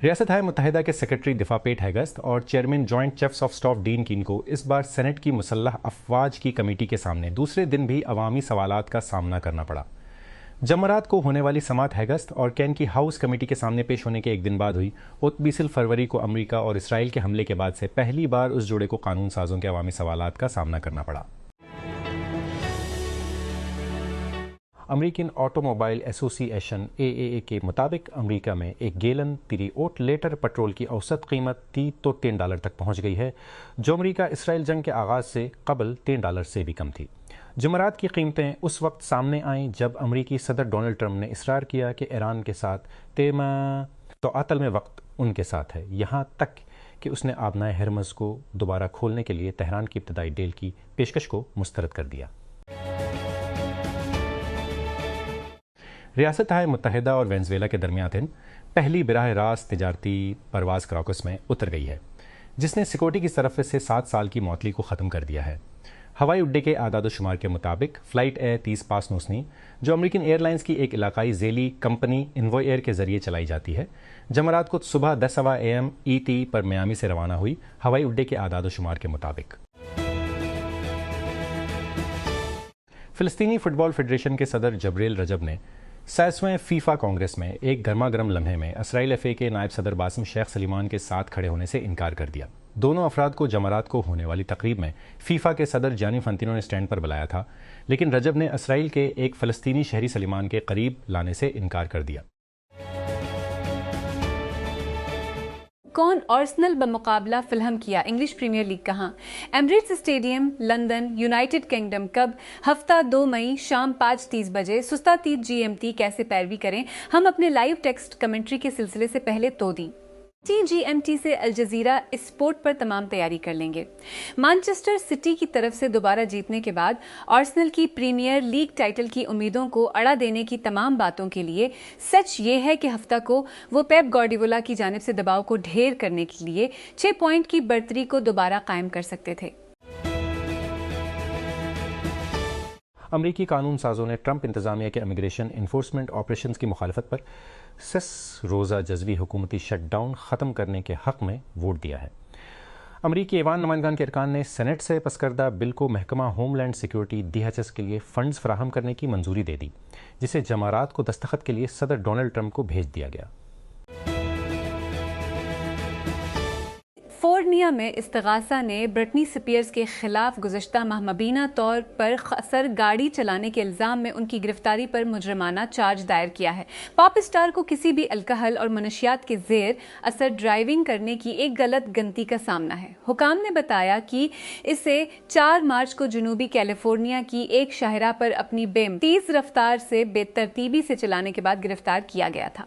ریاست متحدہ کے سیکرٹری دفاع پیٹ ہیگست اور chairman joint chiefs of staff Dan Caine کو اس بار سینٹ کی مسلح افواج کی کمیٹی کے سامنے دوسرے دن بھی عوامی سوالات کا سامنا کرنا پڑا۔ جمعرات کو ہونے والی سماعت ہیگست اور کین کی ہاؤس کمیٹی کے سامنے پیش ہونے کے ایک دن بعد ہوئی۔ 29 فروری کو امریکہ اور اسرائیل کے حملے کے بعد سے پہلی بار اس جوڑے کو قانون سازوں کے عوامی سوالات کا سامنا کرنا پڑا۔ امریکن آٹو موبائل ایسوسی ایشن AAA کے مطابق امریکہ میں ایک گیلن 3 لیٹر پٹرول کی اوسط قیمت $3 تک پہنچ گئی ہے، جو امریکہ اسرائیل جنگ کے آغاز سے قبل $3 سے بھی کم تھی۔ جمعرات کی قیمتیں اس وقت سامنے آئیں جب امریکی صدر ڈونلڈ ٹرمپ نے اصرار کیا کہ ایران کے ساتھ تعطل میں وقت ان کے ساتھ ہے، یہاں تک کہ اس نے آبنائے ہرمز کو دوبارہ کھولنے کے لیے تہران کی ابتدائی ڈیل کی پیشکش کو مسترد کر دیا۔ ریاست متحدہ اور وینزویلا کے درمیان پہلی براہ راست تجارتی پرواز کراکس میں اتر گئی ہے، جس نے سیکورٹی کی طرف سے 7 سال کی معطلی کو ختم کر دیا ہے۔ ہوائی اڈے کے اعداد و شمار کے مطابق فلائٹ A30 پاسنوسنی، جو امریکن ایئر لائنز کی ایک علاقائی ذیلی کمپنی انووائے ایئر کے ذریعے چلائی جاتی ہے، جمعرات کو صبح 10:15 AM ET پر میامی سے روانہ ہوئی، ہوائی اڈے کے اعداد و شمار کے مطابق۔ فلسطینی فٹ بال فیڈریشن کے صدر جبریل رجب نے 27ویں فیفا کانگریس میں ایک گرما گرم لمحے میں اسرائیل FA کے نائب صدر باسم شیخ سلیمان کے ساتھ کھڑے ہونے سے انکار کر دیا۔ دونوں افراد کو جمعرات کو ہونے والی تقریب میں فیفا کے صدر جانی فنتینو نے اسٹینڈ پر بلایا تھا، لیکن رجب نے اسرائیل کے ایک فلسطینی شہری سلیمان کے قریب لانے سے انکار کر دیا۔ کون آرسنل بمقابلہ فلہم کیا؟ انگلش پریمیئر لیگ کہاں؟ Emirates Stadium London, United Kingdom کب؟ ہفتہ 2 مئی شام 5:30 بجے سستا 30 GMT کیسے پیروی کریں؟ ہم اپنے لائیو ٹیکسٹ کمنٹری کے سلسلے سے پہلے تو دیں GMT سے الجزیرہ اسپورٹ پر تمام تیاری کر لیں گے۔ مانچسٹر سٹی کی طرف سے دوبارہ جیتنے کے بعد آرسنل کی پریمیئر لیگ ٹائٹل کی امیدوں کو اڑا دینے کی تمام باتوں کے لیے سچ یہ ہے کہ ہفتہ کو وہ پیپ گواردیولا کی جانب سے دباؤ کو ڈھیر کرنے کے لیے 6 پوائنٹ کی برتری کو دوبارہ قائم کر سکتے تھے۔ امریکی قانون سازوں نے ٹرمپ انتظامیہ کے امیگریشن انفورسمنٹ آپریشنز کی مخالفت پر 6 روزہ جزوی حکومتی شٹ ڈاؤن ختم کرنے کے حق میں ووٹ دیا ہے۔ امریکی ایوان نمائندگان کے ارکان نے سینٹ سے پس کردہ بل کو محکمہ ہوم لینڈ سیکیورٹی DHS کے لیے فنڈز فراہم کرنے کی منظوری دے دی، جسے جمعرات کو دستخط کے لیے صدر ڈونلڈ ٹرمپ کو بھیج دیا گیا۔ فورنیا میں استغاثہ نے برٹنی سپیئرز کے خلاف گزشتہ ماہ مبینہ طور پر خسر گاڑی چلانے کے الزام میں ان کی گرفتاری پر مجرمانہ چارج دائر کیا ہے۔ پاپ اسٹار کو کسی بھی الکحل اور منشیات کے زیر اثر ڈرائیونگ کرنے کی ایک غلط گنتی کا سامنا ہے۔ حکام نے بتایا کہ اسے 4 مارچ کو جنوبی کیلیفورنیا کی ایک شاہراہ پر اپنی بیم تیز رفتار سے بے ترتیبی سے چلانے کے بعد گرفتار کیا گیا تھا۔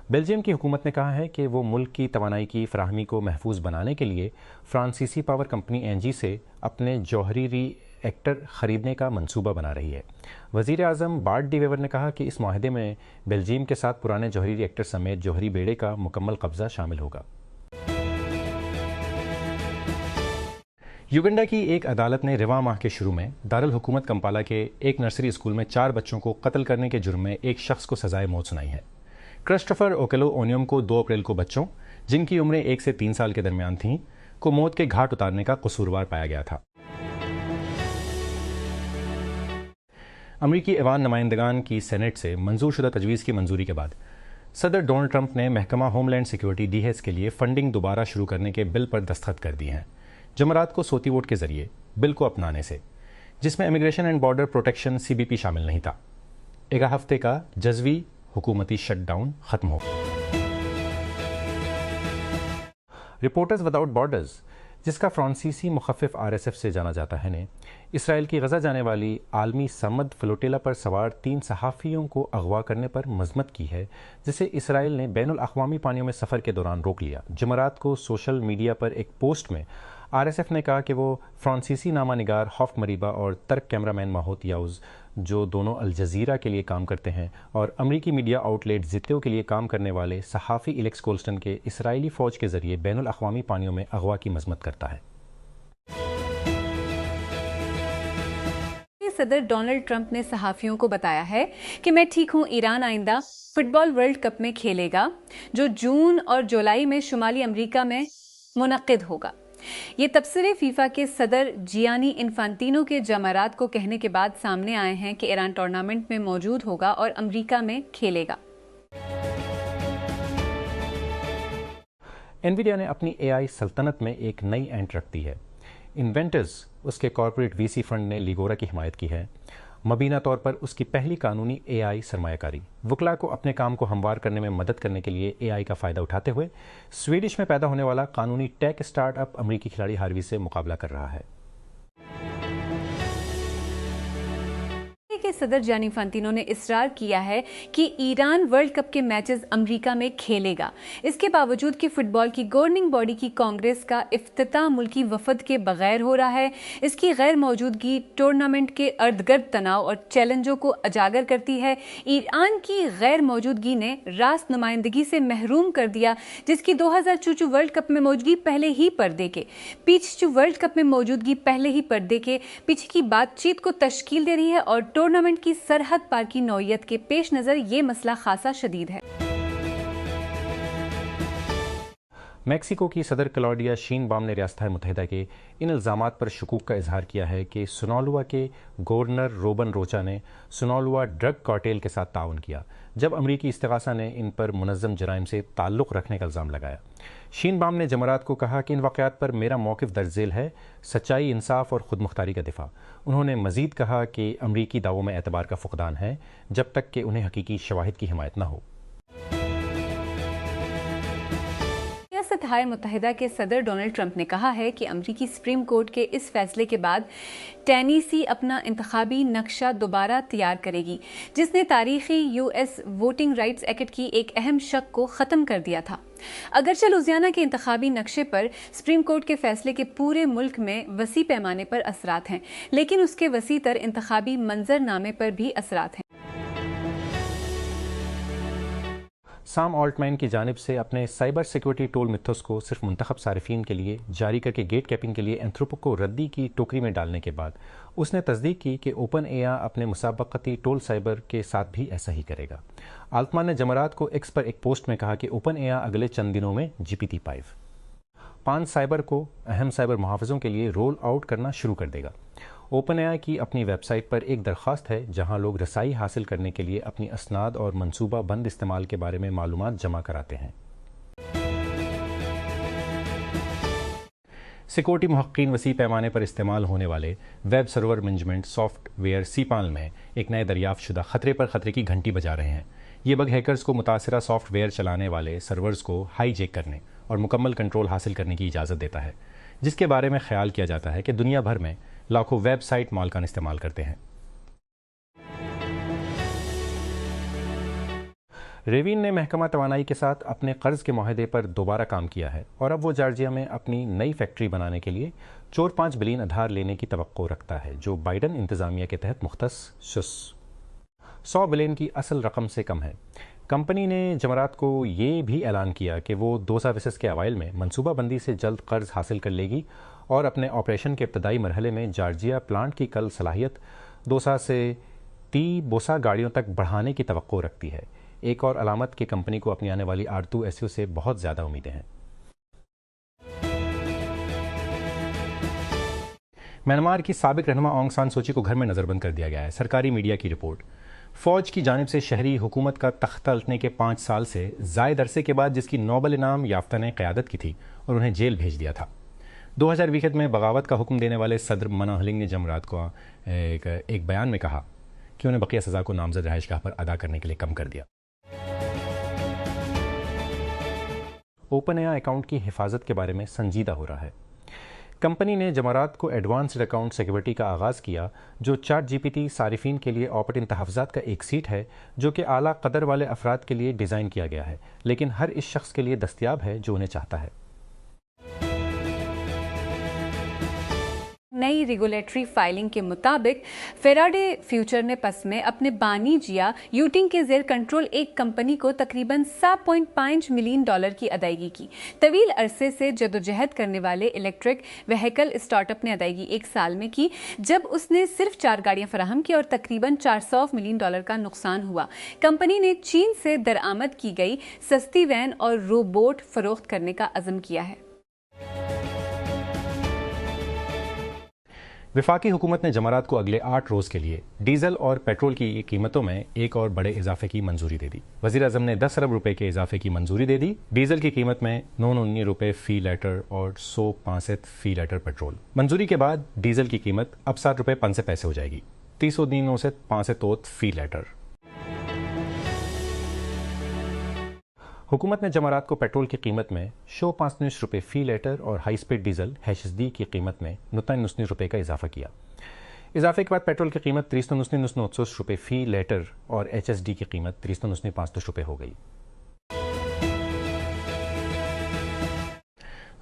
بیلجیم کی حکومت نے کہا ہے کہ وہ ملک کی توانائی کی فراہمی کو محفوظ بنانے کے لیے فرانسیسی پاور کمپنی ENGIE سے اپنے جوہری ری ایکٹر خریدنے کا منصوبہ بنا رہی ہے۔ وزیر اعظم بارٹ ڈی ویور نے کہا کہ اس معاہدے میں بیلجیم کے ساتھ پرانے جوہری ری ایکٹر سمیت جوہری بیڑے کا مکمل قبضہ شامل ہوگا۔ یوگنڈا کی ایک عدالت نے رواں ماہ کے شروع میں دارالحکومت کمپالا کے ایک نرسری اسکول میں 4 بچوں کو قتل کرنے کے جرم میں ایک شخص کو سزائے موت سنائی ہے۔ کرسٹوفر اوکیلو اونیم کو 2 اپریل کو بچوں، جن کی عمریں 1 سے 3 سال کے درمیان تھیں، کو موت کے گھاٹ اتارنے کا قصوروار پایا گیا تھا۔ امریکی ایوان نمائندگان کی سینٹ سے منظور شدہ تجویز کی منظوری کے بعد صدر ڈونلڈ ٹرمپ نے محکمہ ہوم لینڈ سیکیورٹی DHS کے لیے فنڈنگ دوبارہ شروع کرنے کے بل پر دستخط کر دی ہیں، جمعرات کو صوتی ووٹ کے ذریعے بل کو اپنانے سے، جس میں immigration and border protection CBP شامل نہیں تھا۔ ایک ہفتے کا جزوی حکومتی شٹ ڈاؤن ختم ہو۔ رپورٹرز وداؤٹ بارڈرز، جس کا فرانسیسی مخفف RSF سے جانا جاتا ہے، نے اسرائیل کی غزہ جانے والی عالمی سمد فلوٹیلا پر سوار 3 صحافیوں کو اغوا کرنے پر مذمت کی ہے، جسے اسرائیل نے بین الاقوامی پانیوں میں سفر کے دوران روک لیا۔ جمعرات کو سوشل میڈیا پر ایک پوسٹ میں RSF نے کہا کہ وہ فرانسیسی نامہ نگار ہوف مریبا اور ترک کیمرہ مین ماہوت یاؤز، جو دونوں الجزیرہ کے لیے کام کرتے ہیں، اور امریکی میڈیا آؤٹ لیٹ زیتو کے لیے کام کرنے والے صحافی الیکس کولسٹن کے اسرائیلی فوج کے ذریعے بین الاقوامی پانیوں میں اغوا کی مذمت کرتا ہے۔ صدر ڈونلڈ ٹرمپ نے صحافیوں کو بتایا ہے کہ میں ٹھیک ہوں، ایران آئندہ فٹ بال ورلڈ کپ میں کھیلے گا جو جون اور جولائی میں شمالی امریکہ میں منعقد ہوگا۔ یہ تبصرے فیفا کے صدر جیانی انفانتینو کے جمعرات کو کہنے کے بعد سامنے آئے ہیں کہ ایران ٹورنامنٹ میں موجود ہوگا اور امریکہ میں کھیلے گا۔ انویڈیا نے اپنی اے آئی سلطنت میں ایک نئی اینٹ رکھ دی ہے۔ انوینٹرز اس کے کارپوریٹ وی سی فنڈ نے لیگورا کی حمایت کی ہے، مبینہ طور پر اس کی پہلی قانونی اے آئی سرمایہ کاری۔ وکلاء کو اپنے کام کو ہموار کرنے میں مدد کرنے کے لیے اے آئی کا فائدہ اٹھاتے ہوئے سویڈش میں پیدا ہونے والا قانونی ٹیک اسٹارٹ اپ امریکی کھلاڑی ہاروی سے مقابلہ کر رہا ہے۔ کے صدر جانی انفانتینو نے اصرار کیا ہے کہ ایران ورلڈ کپ کے میچز امریکہ میں کھیلے گا، اس کے باوجود کہ فٹ بال کی گورننگ باڈی کی کانگریس کا افتتاح ملکی وفد کے بغیر ہو رہا ہے۔ اس کی غیر موجودگی ٹورنامنٹ کے ارد گرد تناؤ اور چیلنجوں کو اجاگر کرتی ہے۔ ایران کی غیر موجودگی نے راست نمائندگی سے محروم کر دیا، جس کی 2024 ورلڈ کپ میں موجودگی پہلے ہی پردے کے پیچھے کی بات چیت کو تشکیل دے رہی ہے، اور ٹورنامنٹ کی سرحد پار کی نوعیت کے پیش نظر یہ مسئلہ خاصا شدید ہے۔ میکسیکو کی صدر کلاوڈیا شین بام نے ریاستہائے متحدہ کے ان الزامات پر شکوک کا اظہار کیا ہے کہ سنالوا کے گورنر روبن روچا نے سنالوا ڈرگ کارٹیل کے ساتھ تعاون کیا، جب امریکی استغاثہ نے ان پر منظم جرائم سے تعلق رکھنے کا الزام لگایا۔ شین بام نے جمعرات کو کہا کہ ان واقعات پر میرا موقف درج ذیل ہے، سچائی، انصاف اور خود مختاری کا دفاع۔ انہوں نے مزید کہا کہ امریکی دعووں میں اعتبار کا فقدان ہے جب تک کہ انہیں حقیقی شواہد کی حمایت نہ ہو۔ ریاستہائے متحدہ کے صدر ڈونلڈ ٹرمپ نے کہا ہے کہ امریکی سپریم کورٹ کے اس فیصلے کے بعد ٹینیسی اپنا انتخابی نقشہ دوبارہ تیار کرے گی، جس نے تاریخی U S voting rights act کی ایک اہم شق کو ختم کر دیا تھا۔ اگرچہ لوزیانہ کے انتخابی نقشے پر سپریم کورٹ کے فیصلے کے پورے ملک میں وسیع پیمانے پر اثرات ہیں، لیکن اس کے وسیع تر انتخابی منظر نامے پر بھی اثرات ہیں۔ سام آلٹمین کی جانب سے اپنے سائبر سیکورٹی ٹول میتھوس کو صرف منتخب صارفین کے لیے جاری کر کے گیٹ کیپنگ کے لیے اینتھروپو کو ردی کی ٹوکری میں ڈالنے کے بعد اس نے تصدیق کی کہ اوپن اے آئی اپنے مسابقتی ٹول سائبر کے ساتھ بھی ایسا ہی کرے گا۔ آلٹمان نے جمعرات کو ایکس پر ایک پوسٹ میں کہا کہ اوپن اے آئی اگلے چند دنوں میں GPT-5 سائبر کو اہم سائبر محافظوں کے لیے رول آؤٹ کرنا شروع کر دے گا۔ اوپن اے آئی کی اپنی ویب سائٹ پر ایک درخواست ہے جہاں لوگ رسائی حاصل کرنے کے لیے اپنی اسناد اور منصوبہ بند استعمال کے بارے میں معلومات جمع کراتے ہیں۔ سیکورٹی محققین وسیع پیمانے پر استعمال ہونے والے web server management software سیپال میں ایک نئے دریافت شدہ خطرے پر خطرے کی گھنٹی بجا رہے ہیں۔ یہ بگ ہیکرز کو متاثرہ سافٹ ویئر چلانے والے سرورز کو ہائی جیک کرنے اور مکمل کنٹرول حاصل کرنے کی اجازت دیتا ہے، جس کے بارے میں خیال کیا جاتا ہے کہ دنیا بھر میں لاکھوں ویب سائٹ مالکان استعمال کرتے ہیں۔ ریوین نے محکمہ توانائی کے ساتھ اپنے قرض کے معاہدے پر دوبارہ کام کیا ہے اور اب وہ جارجیا میں اپنی نئی فیکٹری بنانے کے لیے 4.5 بلین ادھار لینے کی توقع رکھتا ہے، جو بائیڈن انتظامیہ کے تحت مختص 100 بلین کی اصل رقم سے کم ہے۔ کمپنی نے جمعرات کو یہ بھی اعلان کیا کہ وہ 2 سروسز کے اوائل میں منصوبہ بندی سے جلد قرض حاصل کر لے گی اور اپنے آپریشن کے ابتدائی مرحلے میں جارجیا پلانٹ کی کل صلاحیت 200 سے 30 بوسا گاڑیوں تک بڑھانے کی توقع رکھتی ہے۔ ایک اور علامت کہ کمپنی کو اپنی آنے والی آرتو ایسیو سے بہت زیادہ امیدیں ہیں۔ میانمار کی سابق رہنما آنگ سان سوچی کو گھر میں نظر بند کر دیا گیا ہے۔ سرکاری میڈیا کی رپورٹ۔ فوج کی جانب سے شہری حکومت کا تختہ الٹنے کے 5 سال سے زائد عرصے کے بعد جس کی نوبل انعام یافتہ نے قیادت کی تھی اور انہیں جیل بھیج دیا تھا۔ 2021 میں بغاوت کا حکم دینے والے صدر منا ہلنگ نے جمعرات کو ایک بیان میں کہا کہ انہیں بقیہ سزا کو نامزد رہائش گاہ پر ادا کرنے کے لیے کم کر دیا۔ اوپن اے آئی اکاؤنٹ کی حفاظت کے بارے میں سنجیدہ ہو رہا ہے۔ کمپنی نے جمعرات کو ایڈوانسڈ اکاؤنٹ سیکیورٹی کا آغاز کیا، جو چیٹ جی پی ٹی صارفین کے لیے اوپن تحفظات کا ایک سیٹ ہے جو کہ اعلیٰ قدر والے افراد کے لیے ڈیزائن کیا گیا ہے، لیکن ہر اس شخص کے لیے دستیاب ہے جو انہیں چاہتا ہے۔ نئی ریگولیٹری فائلنگ کے مطابق فیراڈے فیوچر نے پس میں اپنے بانی جیا یوٹنگ کے زیر کنٹرول ایک کمپنی کو تقریباً $7.5 ملین کی ادائیگی کی۔ طویل عرصے سے جدوجہد کرنے والے الیکٹرک وہیکل اسٹارٹ اپ نے ادائیگی ایک سال میں کی، جب اس نے صرف 4 گاڑیاں فراہم کی اور تقریباً $400 ملین کا نقصان ہوا۔ کمپنی نے چین سے درآمد کی گئی سستی وین اور روبوٹ فروخت کرنے کا عزم کیا ہے۔ وفاقی حکومت نے جمعرات کو اگلے 8 روز کے لیے ڈیزل اور پیٹرول کی قیمتوں میں ایک اور بڑے اضافے کی منظوری دے دی۔ وزیر اعظم نے 10 ارب روپے کے اضافے کی منظوری دے دی۔ ڈیزل کی قیمت میں 919 روپے فی لیٹر اور 165 فی لیٹر پیٹرول۔ منظوری کے بعد ڈیزل کی قیمت اب 7 روپے 5 پیسے ہو جائے گی، 395 فی لیٹر۔ حکومت نے جمعرات کو پیٹرول کی قیمت میں 165 روپے فی لیٹر اور ہائی سپیڈ ڈیزل HSD کی قیمت میں 99 روپے کا اضافہ کیا۔ اضافے کے بعد پیٹرول کی قیمت 399 روپے فی لیٹر اور HSD کی قیمت 395 روپے ہو گئی۔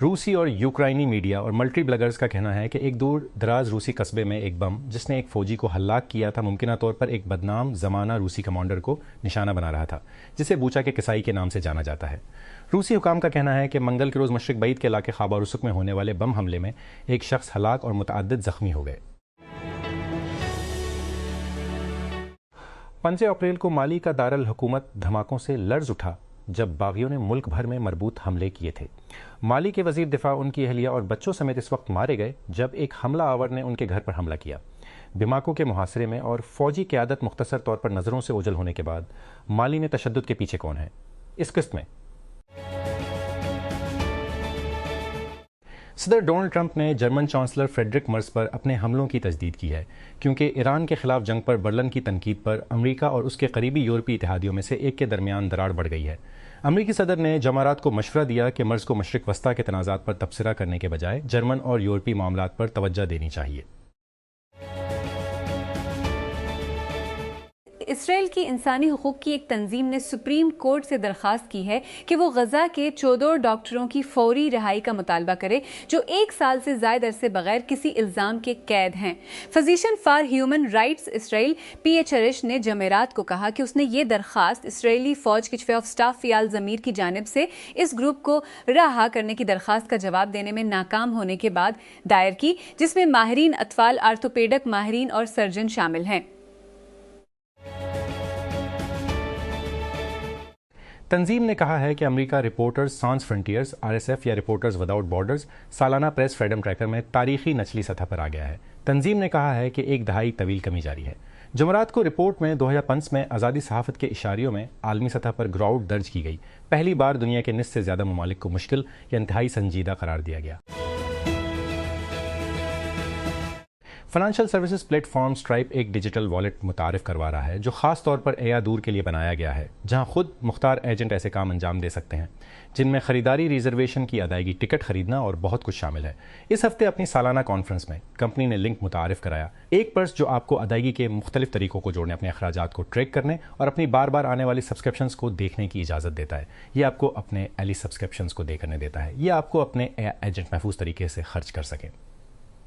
روسی اور یوکرائنی میڈیا اور ملٹی بلاگرز کا کہنا ہے کہ ایک دور دراز روسی قصبے میں ایک بم جس نے ایک فوجی کو ہلاک کیا تھا ممکنہ طور پر ایک بدنام زمانہ روسی کمانڈر کو نشانہ بنا رہا تھا، جسے بوچا کے کسائی کے نام سے جانا جاتا ہے۔ روسی حکام کا کہنا ہے کہ منگل کے روز مشرق بعید کے علاقے خاباروسک میں ہونے والے بم حملے میں ایک شخص ہلاک اور متعدد زخمی ہو گئے۔ 5 اپریل کو مالی کا دارالحکومت دھماکوں سے لرز اٹھا جب باغیوں نے ملک بھر میں مربوط حملے کیے تھے۔ مالی کے وزیر دفاع، ان کی اہلیہ اور بچوں سمیت اس وقت مارے گئے جب ایک حملہ آور نے ان کے گھر پر حملہ کیا۔ بماکو کے محاصرے میں اور فوجی قیادت مختصر طور پر نظروں سے اوجھل ہونے کے بعد مالی میں تشدد کے پیچھے کون ہے، اس قسط میں صدر ڈونلڈ ٹرمپ نے جرمن چانسلر فریڈرک مرز پر اپنے حملوں کی تجدید کی ہے، کیونکہ ایران کے خلاف جنگ پر برلن کی تنقید پر امریکہ اور اس کے قریبی یورپی اتحادیوں میں سے ایک کے درمیان دراڑ بڑھ گئی ہے۔ امریکی صدر نے جمعرات کو مشورہ دیا کہ مرز کو مشرق وسطیٰ کے تنازعات پر تبصرہ کرنے کے بجائے جرمن اور یورپی معاملات پر توجہ دینی چاہیے۔ اسرائیل کی انسانی حقوق کی ایک تنظیم نے سپریم کورٹ سے درخواست کی ہے کہ وہ غزہ کے 14 ڈاکٹروں کی فوری رہائی کا مطالبہ کرے جو 1 سال سے زائد عرصے بغیر کسی الزام کے قید ہیں۔ Physician for human rights Israel PHRH نے جمعرات کو کہا کہ اس نے یہ درخواست اسرائیلی فوج کے چیف آف سٹاف فیال ضمیر کی جانب سے اس گروپ کو رہا کرنے کی درخواست کا جواب دینے میں ناکام ہونے کے بعد دائر کی، جس میں ماہرین اطفال، آرتھوپیڈک ماہرین اور سرجن شامل ہیں۔ تنظیم نے کہا ہے کہ امریکہ رپورٹرز سانس فرنٹیئرز RSF یا رپورٹرز وداؤٹ بارڈرز سالانہ پریس فریڈم ٹریکر میں تاریخی نچلی سطح پر آ گیا ہے۔ تنظیم نے کہا ہے کہ 1 دہائی طویل کمی جاری ہے۔ جمعرات کو رپورٹ میں 2005 میں آزادی صحافت کے اشاریوں میں عالمی سطح پر گراوٹ درج کی گئی۔ پہلی بار دنیا کے نصف سے زیادہ ممالک کو مشکل یا انتہائی سنجیدہ قرار دیا گیا۔ Financial services plate form stripe ایک ڈیجیٹل والیٹ متعارف کروا رہا ہے جو خاص طور پر اے یا دور کے لیے بنایا گیا ہے، جہاں خود مختار ایجنٹ ایسے کام انجام دے سکتے ہیں جن میں خریداری، ریزرویشن کی ادائیگی، ٹکٹ خریدنا اور بہت کچھ شامل ہے۔ اس ہفتے اپنی سالانہ کانفرنس میں کمپنی نے لنک متعارف کرایا، ایک پرس جو آپ کو ادائیگی کے مختلف طریقوں کو جوڑنے، اپنے اخراجات کو ٹریک کرنے اور اپنی بار بار آنے والی سبسکرپشنز کو دیکھنے کی اجازت دیتا ہے۔ یہ آپ کو اپنے ایلی سبسکرپشنز کو دے کرنے دیتا ہے، یہ آپ کو اپنے ایجنٹ محفوظ طریقے سے خرچ کر سکیں۔